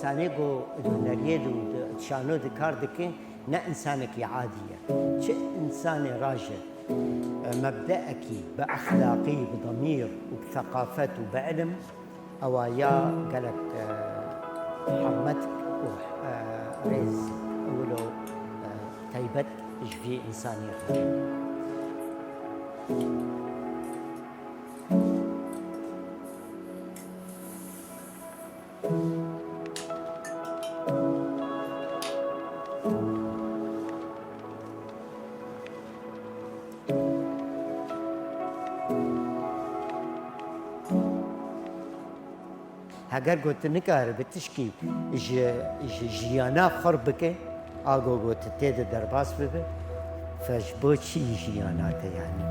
انسانه جو دنیای دو تشانو دکار دکه نه انسانك عاديه شيء انسان راجل مبدأك باخلاقي بضمير وبثقافه وبعلم اوايا قالك حرمتك وريز ولو تيبت جفي انسانيه هەگەر گوتنکارە بتشکی ژیانە خڕ بکە ئاگۆ گوتە تێدە دەرباس ببێ فەش بۆ چی ژیاناتە یانی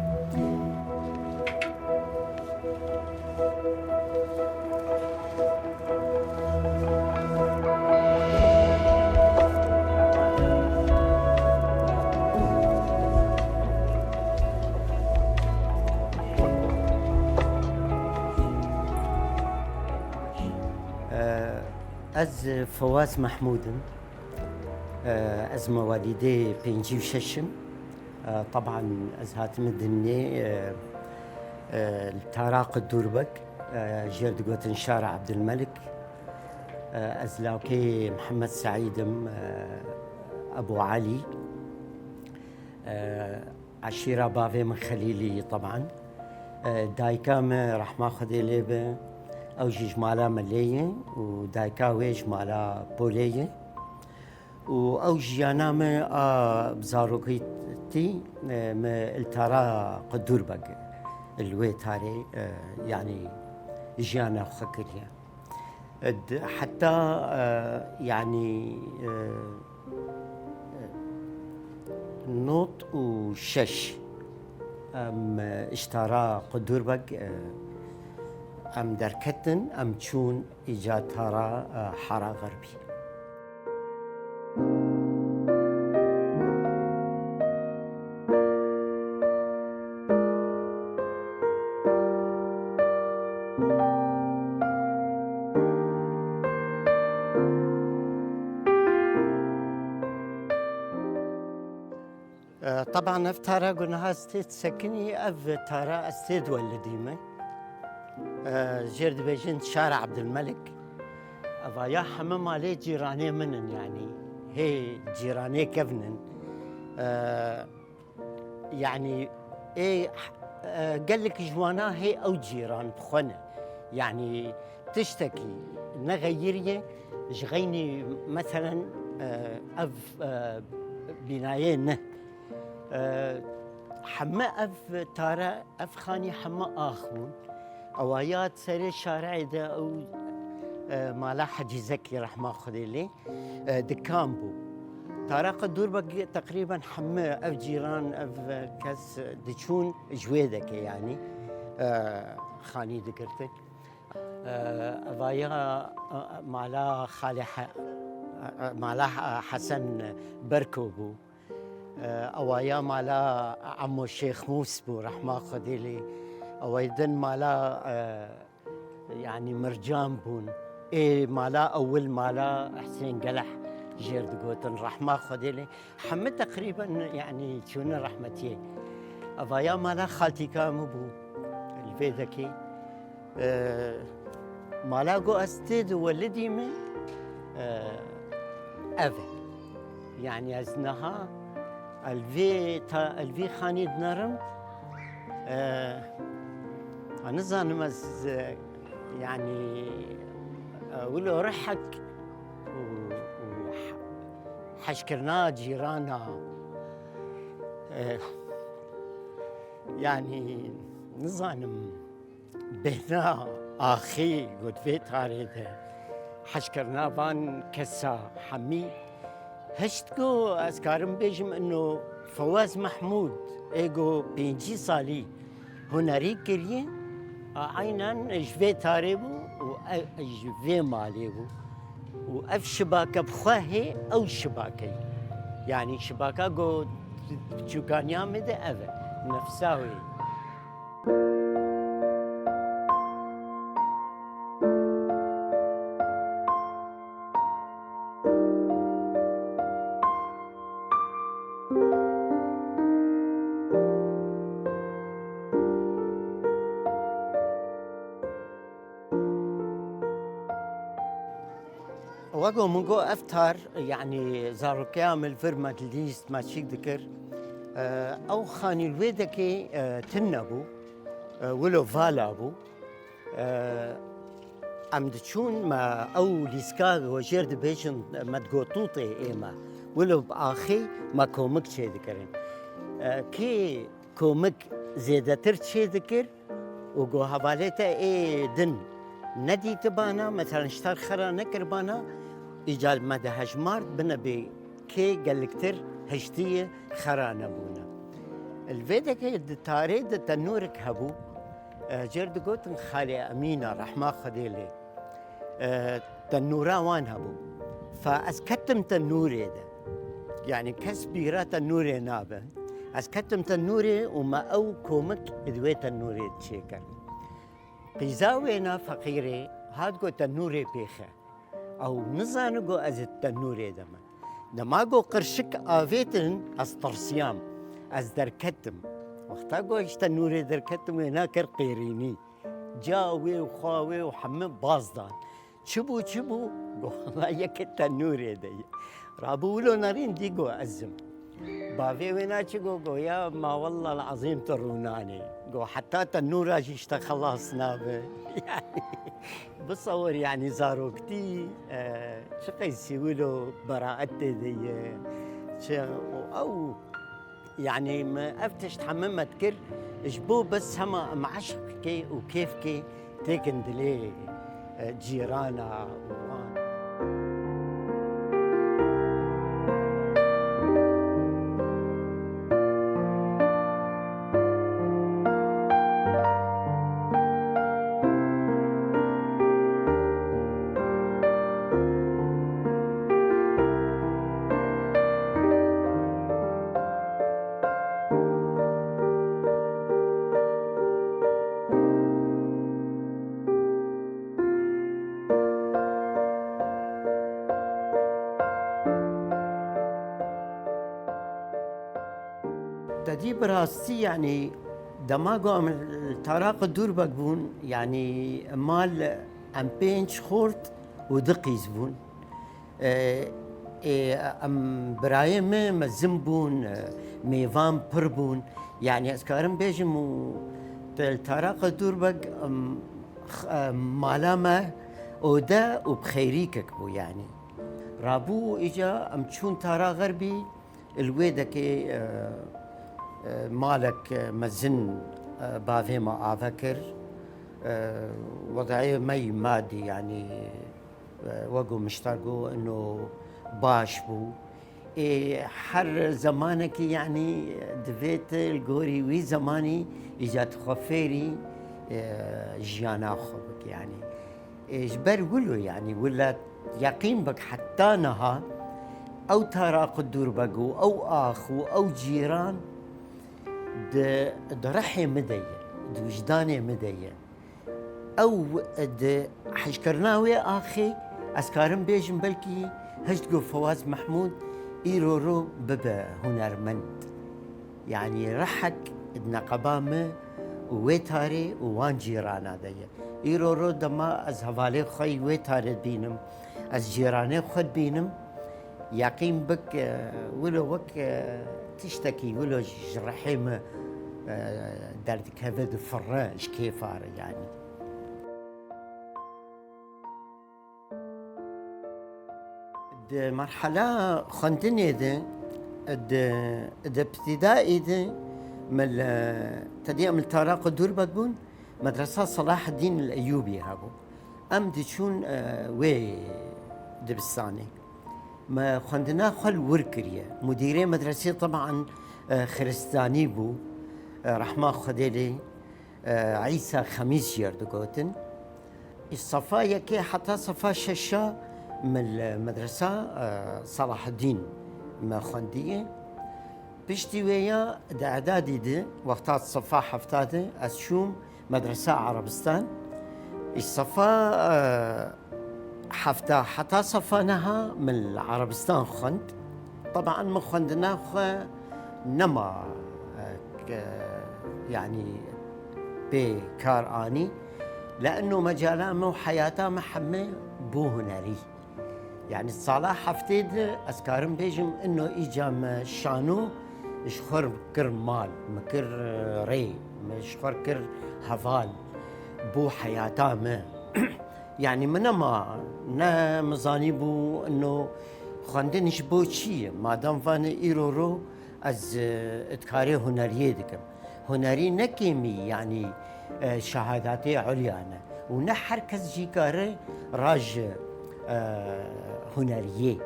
از فواز محمودم از مواليدي بينجي وششم طبعا از هاتم الدنيا التاراق الدوربك جيرد قوتن شارع عبد الملك از لاوكي محمد سعيدم ابو علي عشيرة بافي من خليلي طبعا دايكام رحمة خدي ليبه او جيج مالا مليه ودايكا ويج مالا بوليه او جيانا ما بزاروكيتي ما الترا قدور بق الوي تاري يعني جيانا خكريا حتى يعني نوط وشش اشترى قدور بق ام دركتن ام تشون ايجاد ترى حارة غربي طبعا افتارا قلنا استيت سكني افتارا استيد ولديمه جيرد بيجين شارع عبد الملك أفايا حمام عليه جيراني منن يعني هي جيراني كفنن يعني ايه قال لك جوانا هي او جيران بخونه يعني تشتكي نغيريه جغيني مثلا اف بنايين حما اف تارا اف خاني حما اخون اوایات سری شارع ده او مالا حجی زکی رحمه خدي لي دكان بو طريق الدور بقى تقريبا حمى اف جيران اف كاس دشون جويدك يعني خاني ذكرتك افايا مالا خالي مالا حسن بركوبو اوايا مالا عمو الشيخ موسبو رحمه خدي لي أويدن مالا يعني مرجان بون إيه مالا أول مالا حسين قلح جيرد قوتن رحمة خديلي حمد تقريبا يعني شون رحمتي أفايا مالا خالتي كامو بو الفيدكي مالا قو أستيد ولدي من أفي يعني أزنها الفي خاني دنرم أنا زانمز يعني ولو رحك وحشكرنا جيرانا يعني نظانم بهنا آخي قد في تاريده حشكرنا فان كسا حمي هشتكو أذكارم بيجم إنه فواز محمود إيجو بينجي صالي هنري كريه عينان جفي تاريبو وجفي ماليبو وأف شباكة بخواه أو شباكي يعني شباكة جو تشوكانيا مدى أفا نفساوي وقو منقو أفتار يعني زارو كامل فرمة ليست ما شيك ذكر أو خاني الويدكي تنبو ولو فالابو أم دشون ما أو ليسكاغ وجيرد بيشن ما تقوطوطي إيما ولو بآخي ما كومك شي ذكرين كي كومك زيادة شي ذكر وقو هباليتا إيه دن ندي تبانا مثلا اشتار خرا نكر بانا إيجال مدى هجمار بنا بي كي قلقتر هشتية خرا نبونا الفيدا كي التاري دا تنورك هبو جرد قوتن خالي أمينة رحمة خديلي تنورا وان هبو فأسكتم تنوري دا يعني كسبيرا تنوري نابا أسكتم تنوري وما أو كومك إدوي تنوري تشيكر قيزاوينا فقيري هاد قو تنوري بيخه أو نزانو قو أز التنوري دما دما قو قرشك آفيتن أز طرسيام أز دركتم وقتا قو إيش تنوري دركتم ويناكر قيريني جاوي وخاوي وحمم بازدان شبو قو الله يك التنوري دي رابولو نارين دي قو أزم بافي ويناتش قو يا ما والله العظيم تروناني قو حتى تنورا جيشتا خلصنا به يعني بصور يعني زارو كتير شقي يسويلو براءتي دي أو يعني ما أفتش تحمم تكر جبو بس هما معشق كي وكيف كي تيكن دلي جيرانا وان تدي براستي يعني دماغو من الطراق الدور بقبون يعني مال ام بينش خورت ودقي زبون ام برايم مزمبون ميفان بربون يعني اسكارم بيجم الطراق الدور بق مالامه ودا وبخيريكك بو يعني رابو اجا ام تشون طرا غربي الويدكي مالك مزن بافي ما أفكر وضعية مي مادي يعني وقو مشترقو إنه باش بو حر زمانك يعني دفيت الجوري وي زماني إجات خفيري جيانا خبك يعني جبر ولو يعني ولا يقين بك حتى نها أو تراق الدور بقو أو آخو أو جيران د رحي مدية د وجداني مدية أو د حشكرناوي آخي أسكارم بيجم بلكي هجدقو فواز محمود إيرورو ببا هنرمند يعني رحك ادنا قبامة وويتاري ووان جيرانا دي إيرورو دما از هفالي خوي ويتاري بينم از جيراني خد بينم يقيم بك ولو وك تشتكي ولو جرحيمة دارت كبد فراش كيف يعني مرحلة خندني ده ابتدائي ده من تدي من الطراق الدور بقول مدرسة صلاح الدين الأيوبي هابو أم دشون وي دبستاني ما خندنا خل وركرية مديري مدرسة طبعا خرستاني بو رحمة خديلي عيسى خميس يردقوتن الصفا يكي حتى صفا ششا من المدرسة صلاح الدين ما خندية بشتي ويا دا اعدادي دي وقتات صفا حفتادي أسشوم مدرسة عربستان الصفا حفتا حتى صفانها من العربستان خند طبعا ما خندنا نما يعني بكار آني لأنه مجالاته وحياته محمي بو هنري يعني صلاح حفتيد أسكارم بيجم إنه إيجام شانو شخور كر مال مكر ري شخور كر هفال بو حياتا ما يعني منا ما نا مزاني بو إنه خاندنش بو شيء ما دام فان إيرورو از اتكاري هنريه دكم هنري نكيمي يعني شهاداتي عليانا ونحر كز جيكاره راج هنريه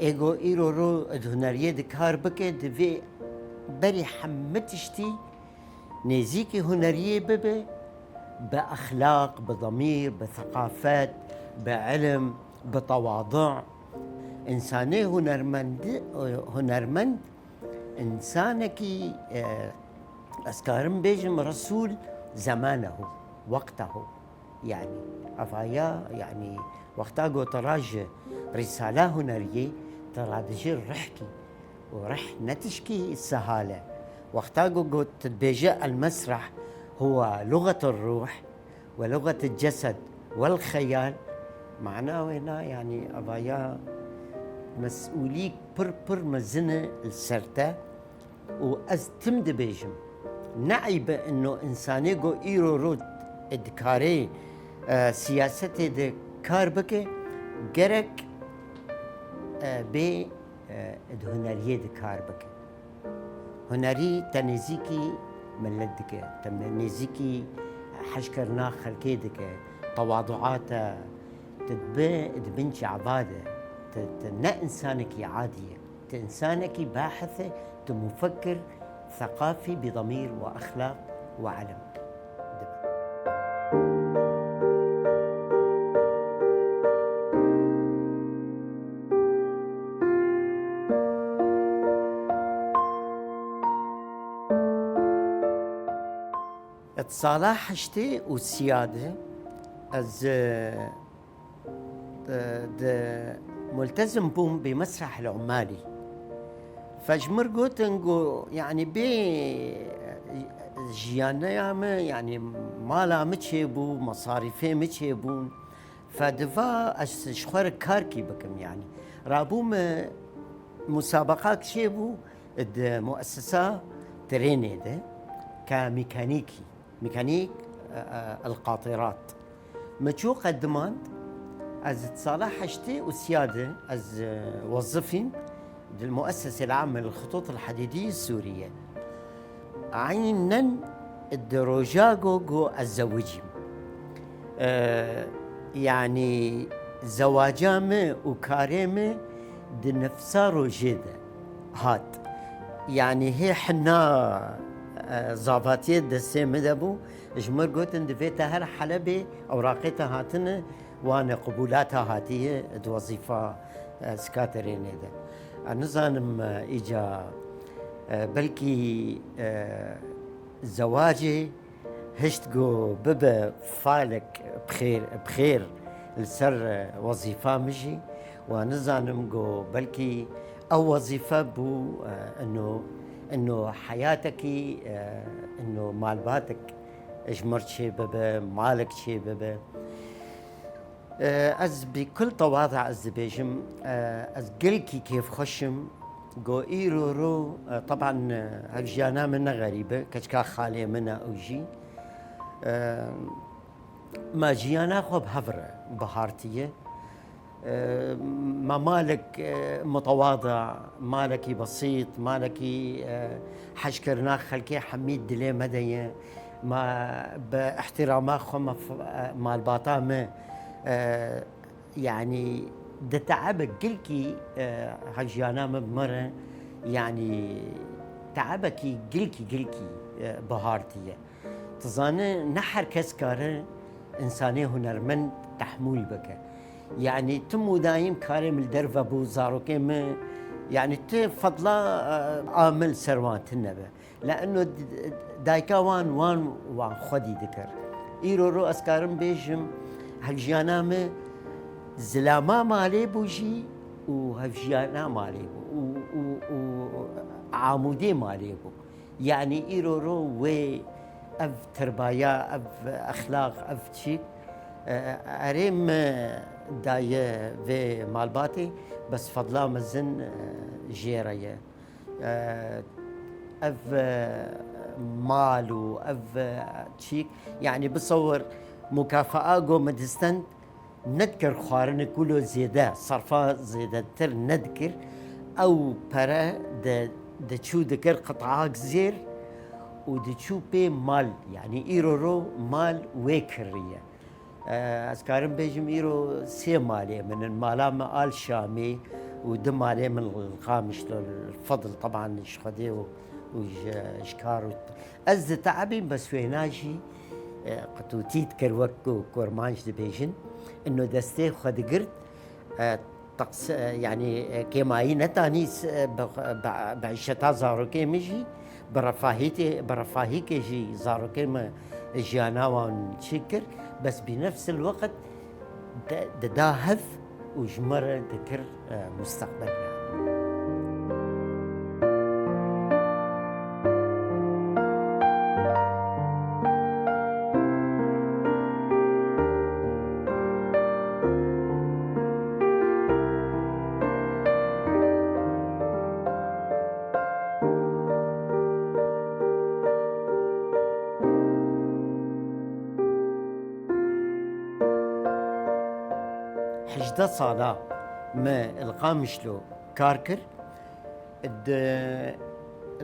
ايجو إيرورو هنريه دكار بكي دفي بري حمتشتي نزيكي هنريه ببي بأخلاق بضمير بثقافات بعلم بتواضع إنساني هنرمند إنسانكي أسكارم بيجم رسول زمانه وقته يعني أفايا يعني وقتا قو تراج رسالة هنرية ترادجير رحكي ورح نتشكي السهالة وقتا قو تتبيجأ المسرح هو لغة الروح ولغة الجسد والخيال معناه هنا يعني أفايا مسؤوليك بر مزنة السرطة وأز تمد بيجم نعيب إنه إنساني جو إيرو رود إدكاري سياسة دكار بك جرك بي هنرية دكار بك هنري تنزيكي ملدك تنزيكي حشكرنا خلقي دك تواضعات تدبنش عباده نا إنسانك عادية إنسانك باحثة مفكر ثقافي بضمير وأخلاق وعلم اتصالح حشتي والسيادة از ملتزم بوم بمسرح العمالي فجمر قوتنقو يعني بي جيانا ياما يعني مالا متشيبو مصاريفي متشيبون فدفا شخور كاركي بكم يعني رابوم مسابقات شيبو مؤسسة تريني ده كميكانيك القاطرات متشو قدمان از تصالح حشتي والسيادة از وظفين المؤسسة العامة للخطوط الحديدية السورية عينا الدروجاغو الزوجي يعني زواجامة وكاريمة دنفسارو جيدة هات يعني هي حنا زافاتية دسي مدبو جمر قوتن دفيتا هر حلبي أوراقيتها هاتنا وانا قبولاتها هاتيه وظيفة سكاترين هذا نظام إجا بلكي زواجي هشتقو ببا فالك بخير السر وظيفة مجي ونظام قو بلكي أو وظيفة بو إنه حياتك إنه مالباتك اجمرت شي ببا مالك شي ببا از بكل تواضع از بيجم از قلكي كيف خشم قو إيرو رو طبعا هجيانا منا غريبة كشكا خالية منا أوجي ما جيانا خو بهفرة بهارتية ما مالك متواضع مالكي بسيط مالكي حشكرنا خلكي حميد دلي مدية ما باحترامات خو مال باطامة يعني ده تعبك قلكي هجيانا مبمرة يعني تعبكي قلكي بهارتية تظاني نحر كسكارة إنساني هنرمند تحمول بك يعني تمو دايم كارم الدرفة بو زاروكي ما يعني تفضلا عامل سروان تنبه لأنه دايكا وان خدي ذكر إيرو رو أسكارم بيجم هجيانا ما زلاما مالي بوجي وهجيانا مالي بو وعامودي مالي بو يعني إيرو رو وي أف تربايا أف أخلاق أف شيء أريم داية في مالباتي بس فضلا مزن جيرية اف مال واف تشيك يعني بصور مكافأة جو مدستن نذكر خوارن كله زيادة صرفا زيادة تر نذكر او برا د تشو ذكر قطعاك زير ودتشو بي مال يعني ايرو مال ويكريه اسكارم بيجم ايرو سي مالي من المالا مال شامي ودم عليه من القامش الفضل طبعا شخدي وشكار از تعبي بس ويناجي قطوتيت كروك كورمانش دبيجن انه دستي خد قرد طقس يعني كيماي نتانيس بعشتا زاروكي مجي برفاهيكي جي زاروكي ما جيانا ونشكر بس بنفس الوقت دا هف وجمر ذكر مستقبل يعني. حجدة صالة ما القامشلو كاركر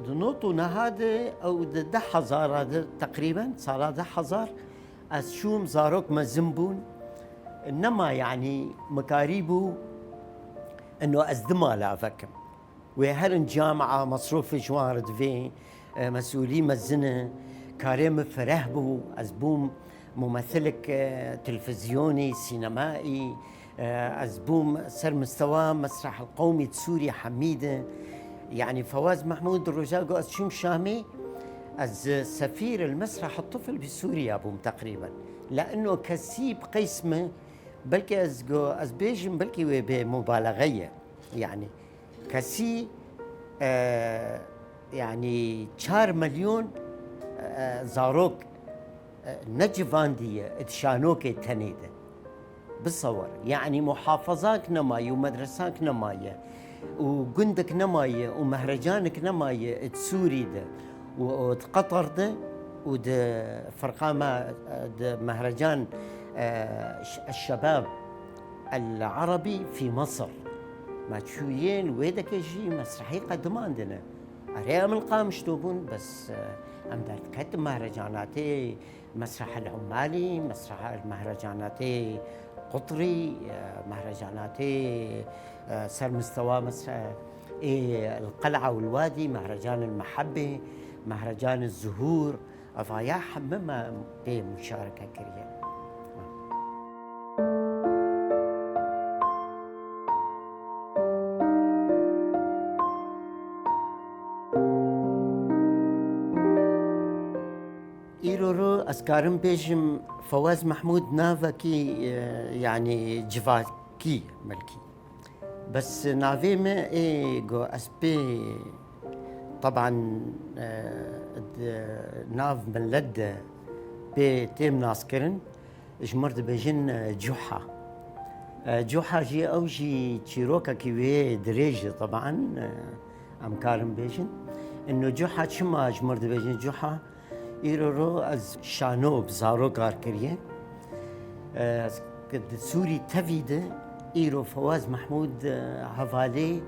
نوتو نهاد او ده حزار هذا تقريبا صار ده حزار اشوم زاروك مزنبون انما يعني مكاريبو انه ازدما لا فكم وهل جامعه مصروف جوارد في مسؤولين مزنه كريم فرهبو ازبوم ممثلك تلفزيوني سينمائي أزبوم سر مستوى مسرح القومي سوريا حميدة يعني فواز محمود الرجاقو أشوم شامي از سفير المسرح الطفل بسوريا بوم تقريبا لأنه كسيب قسمه بلكي از بيجم بلكي بمبالغية يعني كسي يعني 4 مليون زاروك نجفاندية اتشانوكي تنيده بالصور يعني محافظاك نماية ومدرساك نماية وقندك نماية ومهرجانك نماية تسوري ده وقطر ده وده فرقامة ده مهرجان الشباب العربي في مصر ما تشويين ويدك يجي مسرحي قدم عندنا أريام القامش توبون بس أم دارت مهرجاناتي مسرح العمالي مسرح المهرجاناتي قطري مهرجاناتي سر مستوى مسرح القلعة والوادي مهرجان المحبة مهرجان الزهور أفايا حمما بمشاركة كريم إيرورو أسكارم بيجم فواز محمود نافكي يعني جفاكي ملكي بس نافيما جو أسبي طبعا ناف من لدة بتيم ناسكرن جمرد بيجن جوحة جوحة جي أوجي تشيروكا كيوي دريجة طبعا أم كارم بيجن إنه جوحة شما جمرد بيجن جوحة إيرورو از شانوب زارو كار كريه قد سوري تفيده إيرو فواز محمود حوالي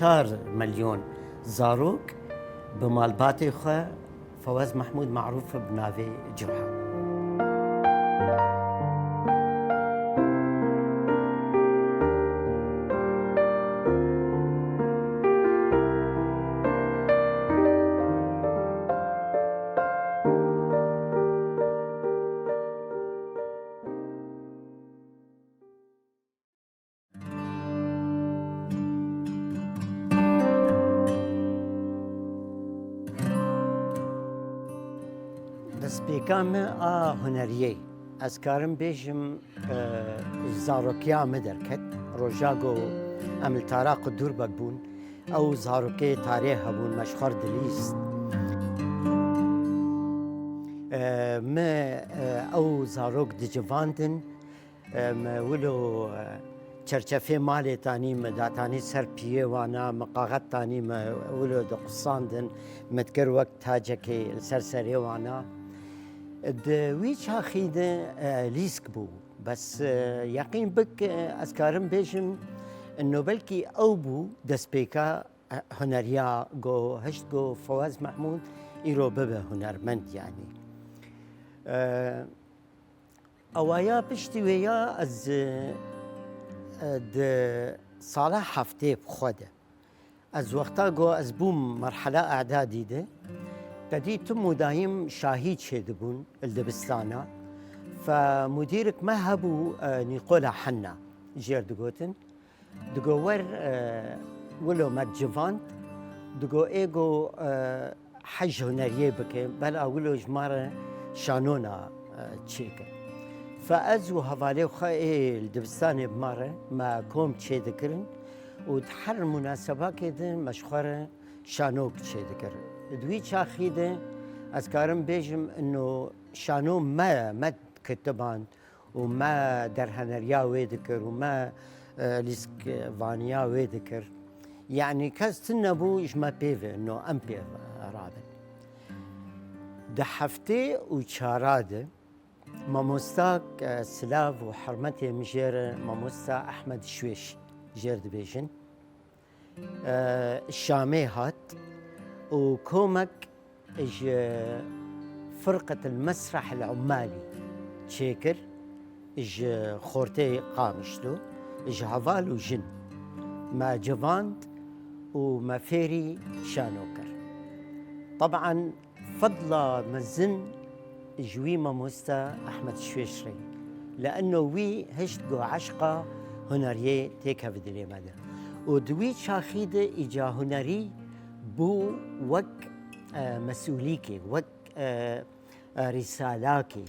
4 مليون زاروك بمالباتي خا فواز محمود معروف بنافي جوحة بيكامة هنرية أذكارم بيجم زاروكيا مدركت روجاغو أمل تاراق الدور بقبون أو زاروكي تاريخ بون مشخر دليس ما أو زاروك دجفاندن ولو چرچفه مالی تانی مداتانی سر پیه وانا مقاغت تانی ولو دقصاندن متكر وقت تاجكي سرسري وانا ويش هاخيده ليسك بو بس يقين بك أذكارم بيجم إنه بلكي أو بو دسبيكا هنريا جو هشت جو فواز محمود إيرو ببه هنرمند يعني أوايا بشتي ويا از صالح حفتي بخوده از وقتا جو از بوم مرحلة أعدادي ده بدي تم دايم شاهيد شدبون الدبستانا فمديرك ما هبو نيقولا حنا جير دقوتن دقور ولو مات جيفانت دقو ايجو حج هنريه بكي بلا ولو جمارة شانونا تشيكا فأزو هفالي وخاي الدبستاني بمارة ما كوم تشي ذكرن وتحر مناسبات كده مشخورة شانوك تشي ذكرن دوي شاخيده أذكارم بيجم إنه شانو ما كتبان وما درهنريا ويذكر وما ليسك فانيا ويذكر يعني كاستنبو إجما بيفي إنه أمبي رابن دحفتي وشاراده ماموستاك سلاف وحرمتي مجير ماموستا أحمد شويش جير دبيجن الشامي هات وكومك إج فرقة المسرح العمالي تشيكر إج خورتي قامشلو إج هفال وجن ما جفاند وما فيري شانوكر طبعا فضل مزن جوي ماموستا أحمد الشويشري لأنه وي هشتقو عشقة هنريه تيكا بدلي مدى ودوي شاخيدة إجا هنري بو وك مسؤوليكي وك رسالاكي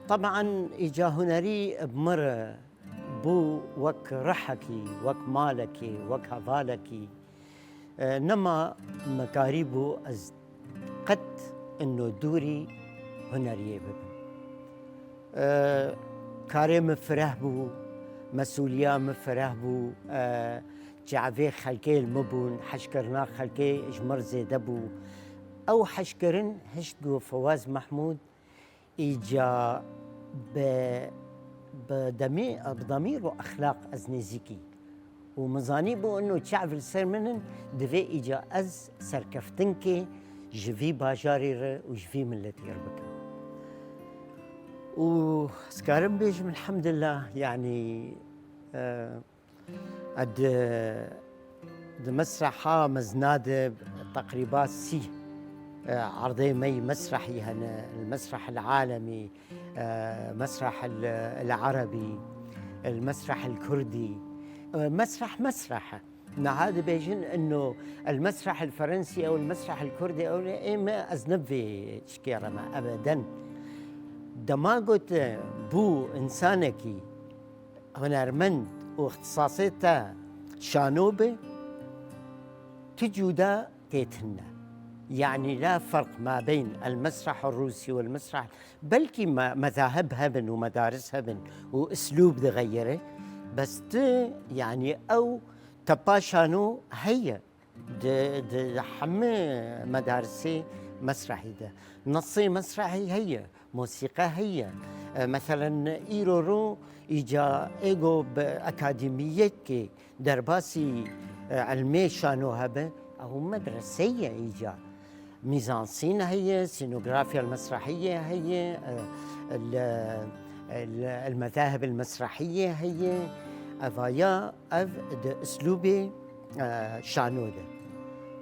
طبعا إجا هنري بمرة بو وك رحكي وك مالكي وك هفالكي نما مكاريبو از قد إنه دوري هنري ببن كاري مفره بو مسؤولية مفره بو جعفي خلقي المبون حشكرنا خلقي اجمر زيده بو أو حشكرن هشتقو فواز محمود إيجا بضمير وأخلاق أزنيزيكي ومزاني بو إنه تشعف السر منن دفي إيجا أز سركفتنكي جفي باجاري وجفي ملتي ربك وسكارم بيجم الحمد لله يعني مسرحة مزنادة تقريبا عرضي مي مسرحي هنا المسرح العالمي مسرح العربي المسرح الكردي مسرح هذا بيجن انه المسرح الفرنسي او المسرح الكردي او ما ازنبي شكيرة ما ابدا دما قلت بو انسانكي هنرمند واختصاصيته شانوبه تجودا تيتهنا يعني لا فرق ما بين المسرح الروسي والمسرح بلكي مذاهب هبن ومدارس هبن واسلوب تغيره بس يعني او تباشانو هي حمي مدارسي مسرحي ده نصي مسرحي هي موسيقى هي مثلا ايرورو ايجا ايجو باكاديميه كي درباسي علمي شانو هبه او مدرسيه ايجا ميزانسين هي سينوغرافيا المسرحيه هي المذاهب المسرحيه هي افايا اف اسلوبي شانو ده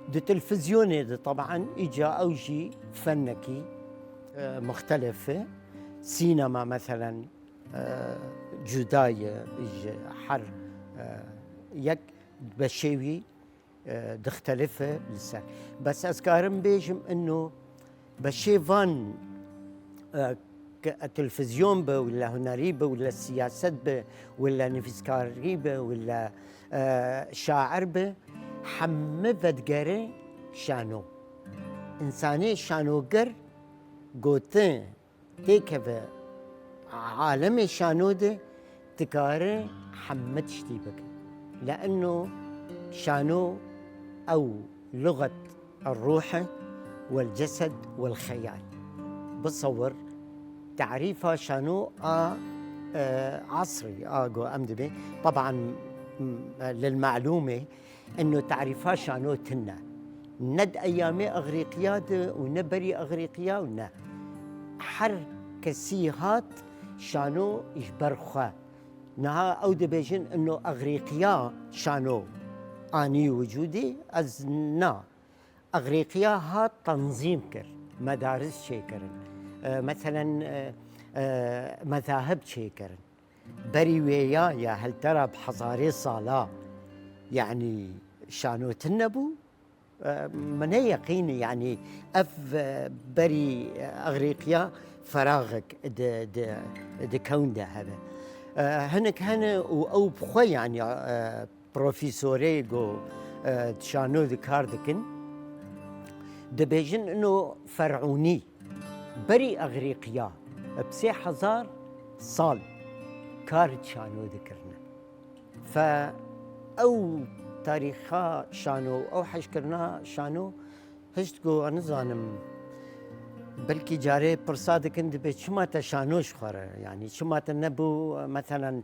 دي تلفزيوني ده طبعا اجا اوجي فنكي مختلفه سينما مثلا جدايه حر يك بشوي تختلف لسه. بس أذكارم بيجم إنه بشي فان التلفزيون به ولا هنري به ولا السياسة به ولا نفسكاري به ولا شاعر به حمفت قري شانو إنساني شانو قر قوتين تيكفى عالمي شانو ده تكاري حمد شتيبك لأنه شانو أو لغة الروح والجسد والخيال. بتصور تعريفها شانو عصري جو أمدبي طبعا للمعلومة إنه تعريفها شانو تنا ند أيامي أغريقيا ونبري أغريقيا ونا حر كسيهات شانو يشبرخا نها أو دبيجن إنه أغريقيا شانو أني وجودي أزنا أغريقيا هات تنظيم كر مدارس شيكرن مثلا مذاهب شيكرن بري ويا يا هل ترى بحضاري صلاة يعني شانو تنبو من يقيني يعني بري أغريقيا فراغك د كون ده هذا هنك هنا أو بخوي يعني بروفيسوري جو شانو ذكار ذكن دبيجن إنه فرعوني بري أغريقيا بسي حزار صال كارت شانو ذكرنا أو تاريخها شانو أو حشكرنا شانو هشتقو أنا زانم بلكي جاري برصاد كنت بيت شما تشانوش خورة يعني شما تنبو مثلا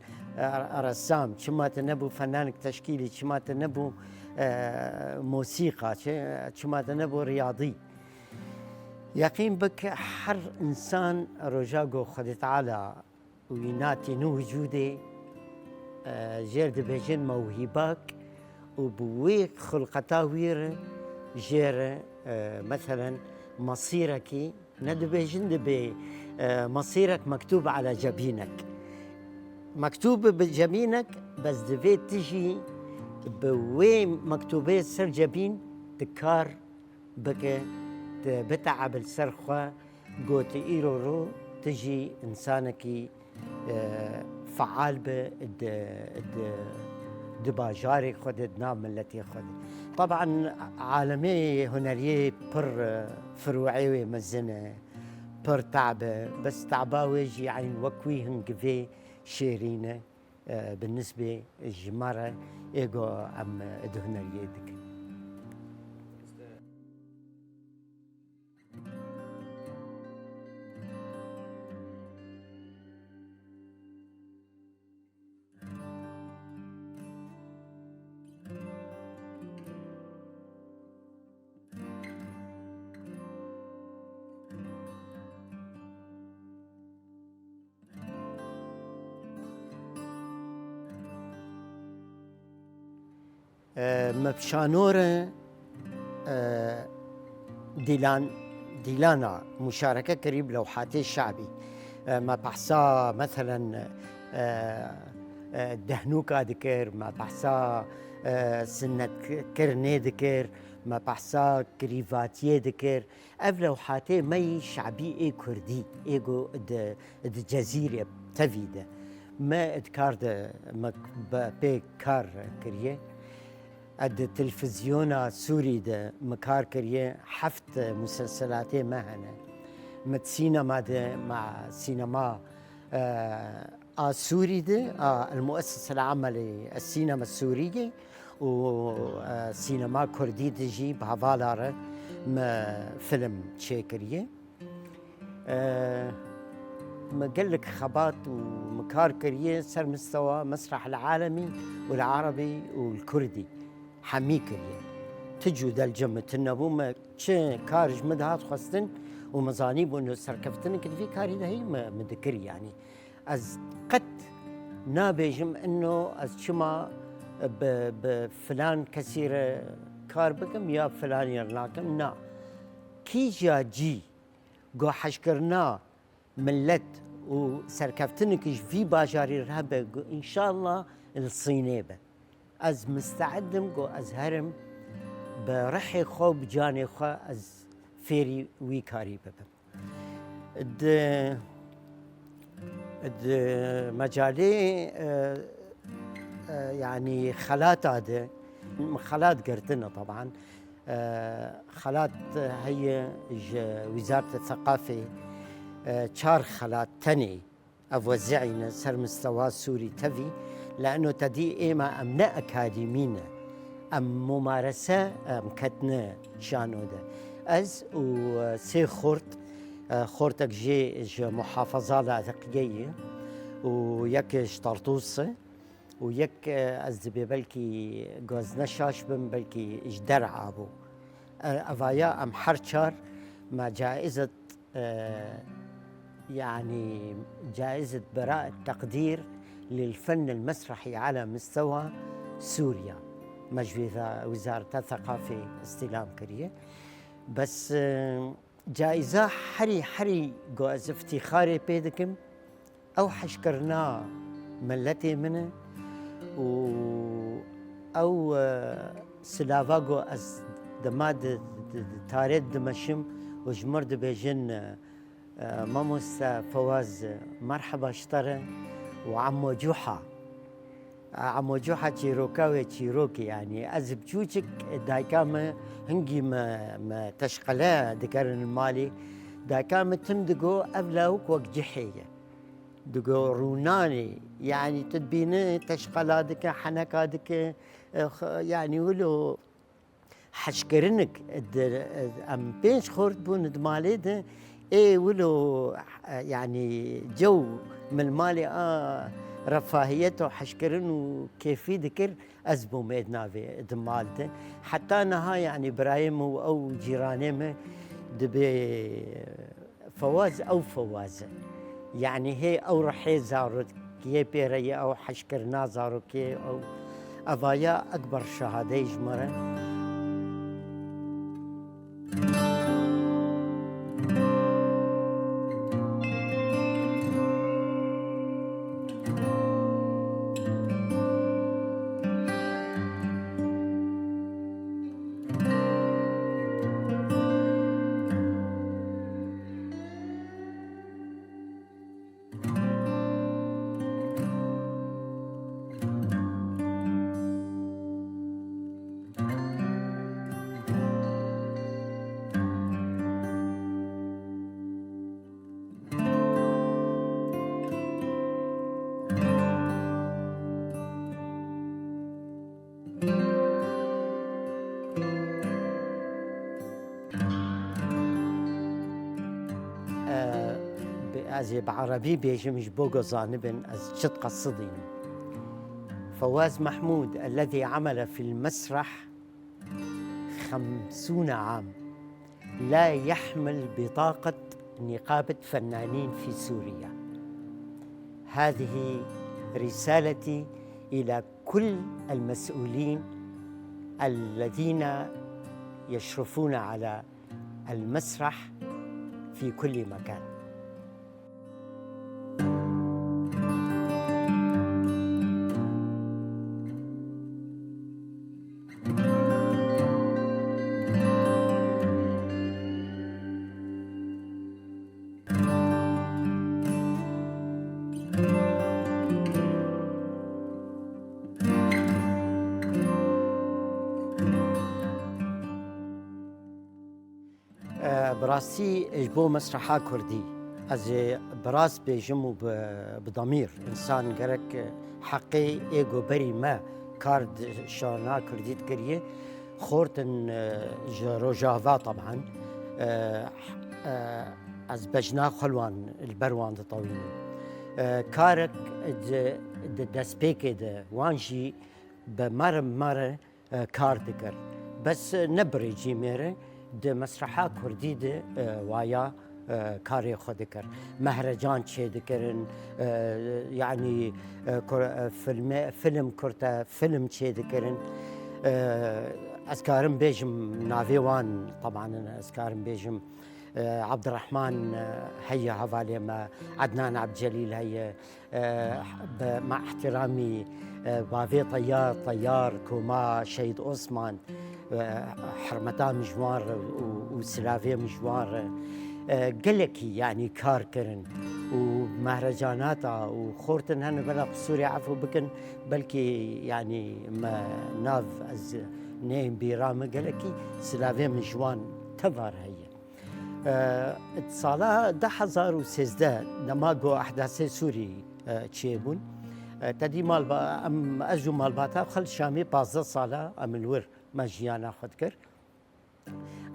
رسام شما تنبو فنان تشكيلي شما تنبو موسيقى شما تنبو رياضي يقين بك حر إنسان رجاقو خد تعالى ويناتي نو وجودي جير دبيجين موهباك وبويك خلقتاوير جير مثلا مصيرك ندبيجن دبي مصيرك مكتوب على جبينك مكتوب بجبينك بس دبي تجي بوين مكتوبة سر جبين تكار بك بتعب السرخة قوت إيرورو تجي إنسانك فعال دباجاري خد نام التي خد طبعا عالمي هنريه بر فروعي مزنة بر تعبة بس تعباوي يجي يعني وكويهن قفي شيرينة بالنسبة الجمارة إيجو أم هنريه دك مبشانورة ديلانا مشاركة قريب لوحاتي الشعبي ما بحصا مثلا دهنوكا ذكر ما بحصا سنة كرني ذكر ما بحصا كريفاتيه ذكر اف لوحاتي مي شعبي اي كردي ايجو الجزيرة تفيدة ما اذكار ما بي كار كريه التلفزيون السوري ده مكار كريه حفت مسلسلاتي مهنة مت سينما ده مع سينما السوري ده المؤسسة العامة للسينما السورية وسينما كردي تجي بهفالارة فيلم تشيكريه مقلك خبات ومكار كريه صار مستوى مسرح العالمي والعربي والكردي حميكريه تجو ذا الجمة النبو ما تشي كارج مدهات خستن ومزانيب انه سركفتن كده في كاري ده هي مذكر يعني از قد نابجم انه از شما بفلان كثير كار بكم يا فلان يرناكم نا كي جي قو حشكرنا ملت وسركفتنكش في باجاري رهبة ان شاء الله الصينيبه از مستعدم قو از هرم برحي خو بجاني خو از فيري وي كاري ببم مجالي يعني خالات هذا خالات قرتنا طبعا خالات هي وزارة الثقافة شار خالات تاني أفوزعينا سر مستوى سوري تفي لأنه تدي إما أمنا أكاديمينا أم ممارسة مكتنا شانو ده أز وسي خورتك جي محافظة لاذقية ويك طرطوسة ويك أزدبي بلكي جوز نشاش بن بلكي إجدر عابو أفايا أم حرشار مع جائزة يعني جائزة براءة تقدير للفن المسرحي على مستوى سوريا مجوزة وزارة الثقافة استلام كريه بس جائزة حري جوز افتخاري بيدكم أو حشكرنا ملتي منه أو سلافاغو أز دماد تاريد دمشم وجمرد بيجن ماموسا فواز مرحبا اشترى وعمو جوحة عمو جوحة تشيروكاوي تشيروكي يعني أز بجوجك دايكام هنجي ما تشقلا ذكرن المالي دايكام تندقو أبلاوك وك جحية دقو روناني يعني تدبينه تشقلا دكا حنكا دكا يعني ولو حشكرنك أم بينش خورت بون دمالي ده إيه ولو يعني جو من المالي رفاهيته حشكرن وكيفي ذكر أزبو ميدنا في دمالته حتى أنا يعني إبراهيم أو جيرانيمه دبي فواز أو فوازة يعني هي أو رحي زارت كي بيري أو حشكرنا زارو كي أو أفايا أكبر شهادة يجمره أزي بعربي بيجي مش بوغو زانبن أز شد قصدين فواز محمود الذي عمل في المسرح 50 عام لا يحمل بطاقة نقابة فنانين في سوريا هذه رسالتي إلى كل المسؤولين الذين يشرفون على المسرح في كل مكان براسي اجبو مسرحا كردي از براس بيجمو بضمير انسان قرك حقي ايجو بري ما كارد شانا كردي تكريه خورتن روجافا طبعا از بجنا خلوان البروان طويل كارك دسبيكي ده وانجي بمر كاردكر بس نبري جيميره ده مسرحة كردي ده وايا كاري خودكر مهرجان چه دكرن يعني فيلم كرتا فيلم چه دكرن اسكارم بيجم نافيوان طبعا اسكارم بيجم عبد الرحمن هيا هفالي ما عدنان عبد الجليل هيا مع احترامي بافي طيار كوما شهيد عثمان حرمتا مجوار وسلافي مجوار قلكي يعني كاركرن ومهرجاناتا وخورتن هن بلا بسوريا عفو بكن بلكي يعني ما ناف از نيم بيرام قلكي سلافي مجوان تفار هي اتصالا 2013 نماغو احداث سوري تشيبون تدي مال با ام اجو مال باتا خل شامي 15 ساله ام الور ماجيانا خدكر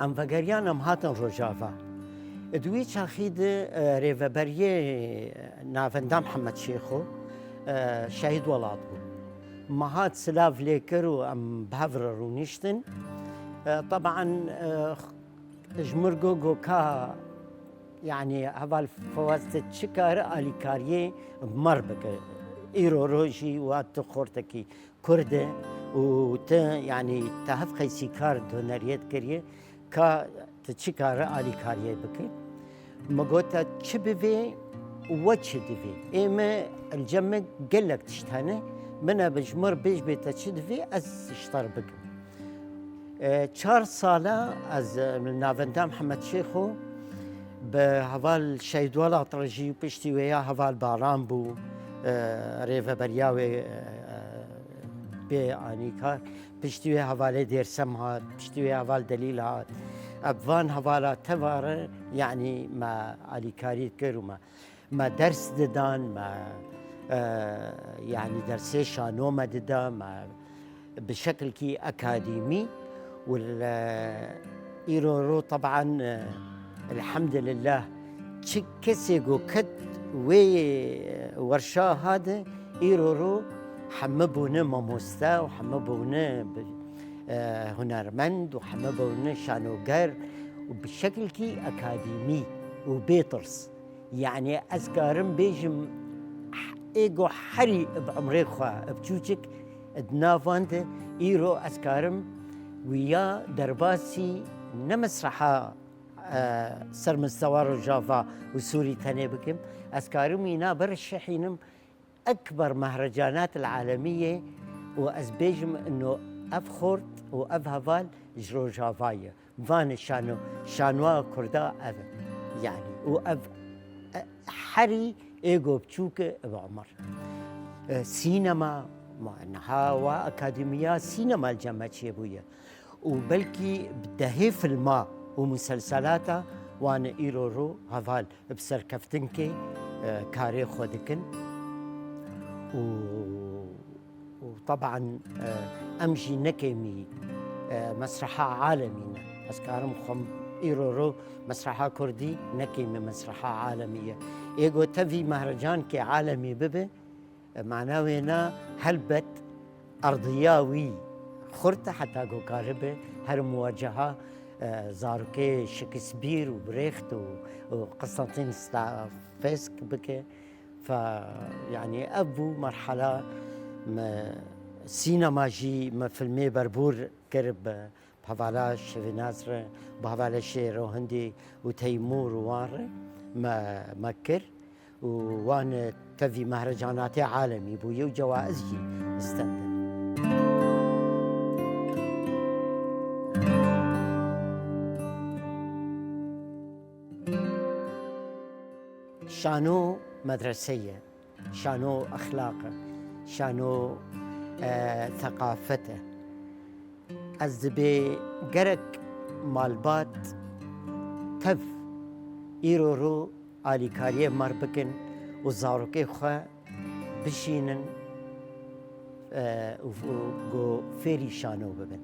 ام فقريان ام هاتن روجافا دوی چاخید ریوبریه نافندام محمد شیخو شهید ولاد بود مهات سلاف لیکر و ام بهفر رونیشتن طبعا جمرگو گوکا يعني هذا الفواز تشكر على كاريه مربك ايرو روجي وات خورتكي كرده وت يعني تهف خيسي كار دونريت كريه كا تشكر على كاريه بك مقوتا تشبفي وتشدفي اما الجمع قلك تشتانه منا بجمر بيج بيتا تشدفي از اشتر بك 4 ساله از نافندا محمد شيخو بهوال شهيدوالا طرجي وبشتي ويا هوال باران بو ريفا برياوي بانيكار بشتي ويا هوال دير سمهات بشتي ويا هوال دليل هات ابوان هوالا تبار يعني ما عليكاري كرو ما درس ددان ما يعني درسي شانو ما ددا ما بشكل كي اكاديمي والإيرورو طبعا الحمد لله كسيجو كت ورشا هذا إيرورو حمبونا ماموستا وحمبونا هنرمند وحمبونا شانوغر وبشكل كي أكاديمي وبيترس يعني أذكارم بيجم إيجو حري بعمري خوا بتشوشك دنافانت إيرو أذكارم ويا درباسي نمسرحة سر مستوار جافا وسوري تاني بكم أذكارم ينا برشحينم أكبر مهرجانات العالمية وأزبيجم إنه أفخورت وأفهفال جرو جافايا فان شانوا كردا أف يعني وأف حري إيجو بتشوك بعمر سينما معناها وأكاديمية سينما الجامعة شيبوية وبلكي بدهيف الماء ومسلسلاتها وانا إيرورو هفال بسر كفتنكي كاري خودكن وطبعا أمجي نكيمي مسرحة عالمية أسكارم خم إيرورو مسرحة كردي نكيمي مسرحة عالمية إيجو تفي مهرجان كي عالمي ببه معناه هنا هلبت أرضياوي خرطة حتى قو كاربة هر مواجهة زاروكي شكسبير وبريخت وقسطنطين ستافسك بك فيعني أبو مرحلة ما سينما جي ما فيلمي بربور كرب بحوالا شيفي ناصر بحوالا شيرو هندي وتيمور ووار ما مكر ووان تفي مهرجانات عالمي بوي وجوائزي استندن شانو مدرسية شانو أخلاقه شانو ثقافته أزبي قرق مالبات تف إيرورو آلي كاريه مربكن وزاروكي خوا بشينن وغو فيري شانو ببن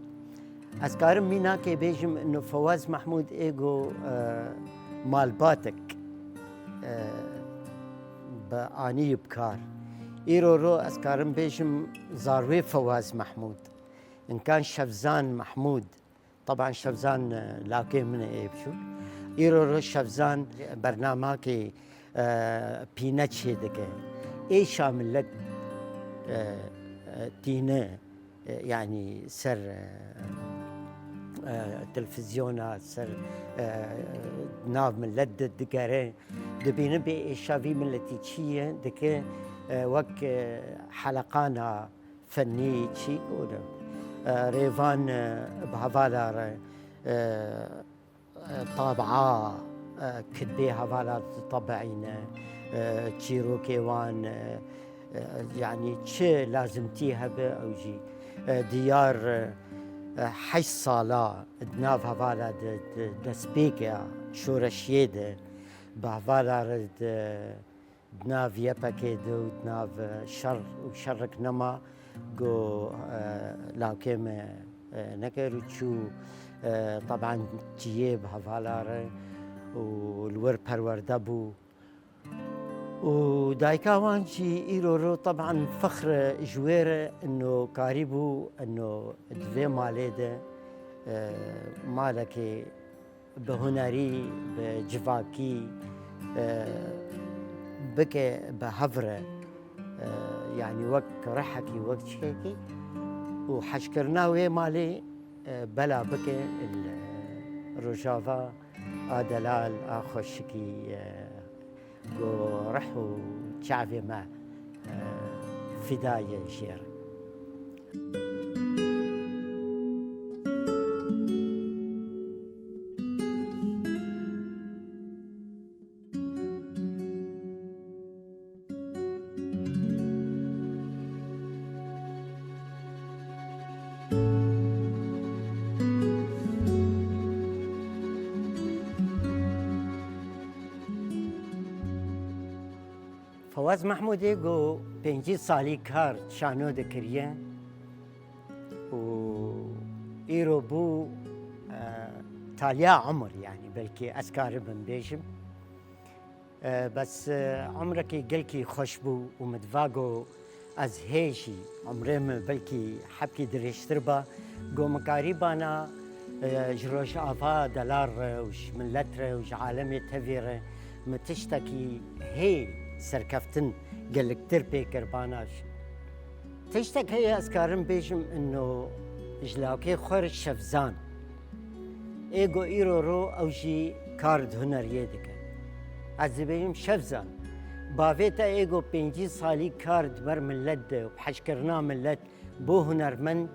أذكارم مينا كي بيجم إنه فواز محمود إيجو مالباتك بآني بكار إيرورو أذكارم بيجم زاروي فواز محمود إن كان شفزان محمود طبعا شفزان لاقي من إيبشو إيرورو شفزان برنامجي بيناتشي دكه إيه شامل لك تينا يعني سر تلفزيونات سر ناف من لد دقارين دبينا بشافي من لتيتشيه دكه وك حلقانا فني تشي ريفان بهفالا طابعة كتبي هفالا طبعين تشيروكيوان يعني تشي لازمتيها بأوجي ديار حي صالة دناف هفالا دسبيكا شورشيدة بهفالا رد دناف يبكيدو دناف شر وشرك نما جو لاوكيم نكرو تشو طبعا تجيب هفالا والور پروردبو ودايكا وانشي ايرورو طبعا فخر جوير انه كاريبو انه دوي ماليده مالكي بهنري بجفاكي بكي بهفره يعني وقت رحكي وقت شيكي وحشكرنا وي مالي بلا بكي الرجافة دلال اخوشكي جو رحو شعبي ما فداية جير فواز محمودی گو 5 سالی کار شانو دکریه و ایرو بو تالیا عمر يعني بلكي أسكار بن بيجم بس عمرك قلكي خوشبو ومدفاقو از هيشي عمرهم بلكي حبكي دريشتربا قو مقاريبانا جروش آفا دلار وش ملتر وش عالمي تفير متشتكي هي سركفتن قالك تربي كرباناش تشتك هي أسكارم بيجم إنه إجلاوكي خور الشفزان إيجو إيرو رو أوجي كارد هنر يدك عزبيهم شفزان بافيتا إيجو 5 سالي كارد بر ملت وبحشكرنا ملت بو هنرمند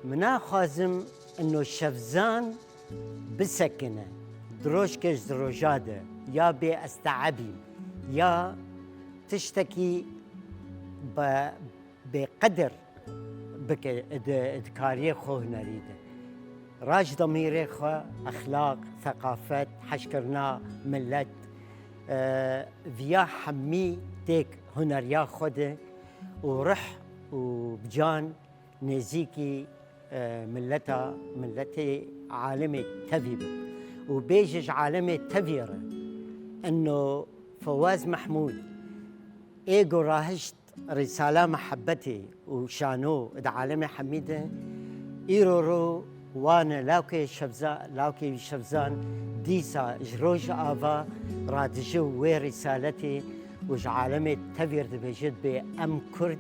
منا خازم إنه الشفزان بسكنة دروش كش دروجادة يا بي استعبي يا تشتكي بقدر بك ادكاريه خو نريده راج ضميري خو اخلاق ثقافات حشكرنا ملت فيا حمي تيك هنريا خده ورح وبجان نزيكي ملتي عالمي تذيب وبيجج عالمي تذيره انه فواز محمود ايجو راهشت رسالة محبتي وشانو دا عالمي حميدة ايرورو وانا لاوكي شفزان ديسا جروج آفا رادجو وي رسالتي وج عالمي تفير دبجد بي ام كرد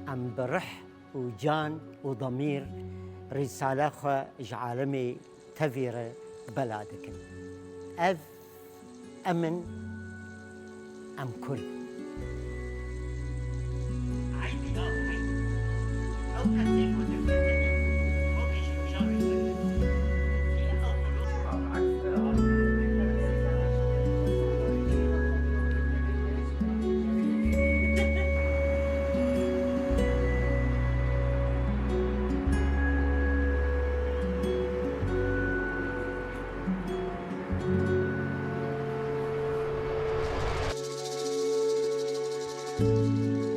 ام برح وجان وضمير رسالة خو اج عالمي تفير بلادك اذ امن ام كرد you.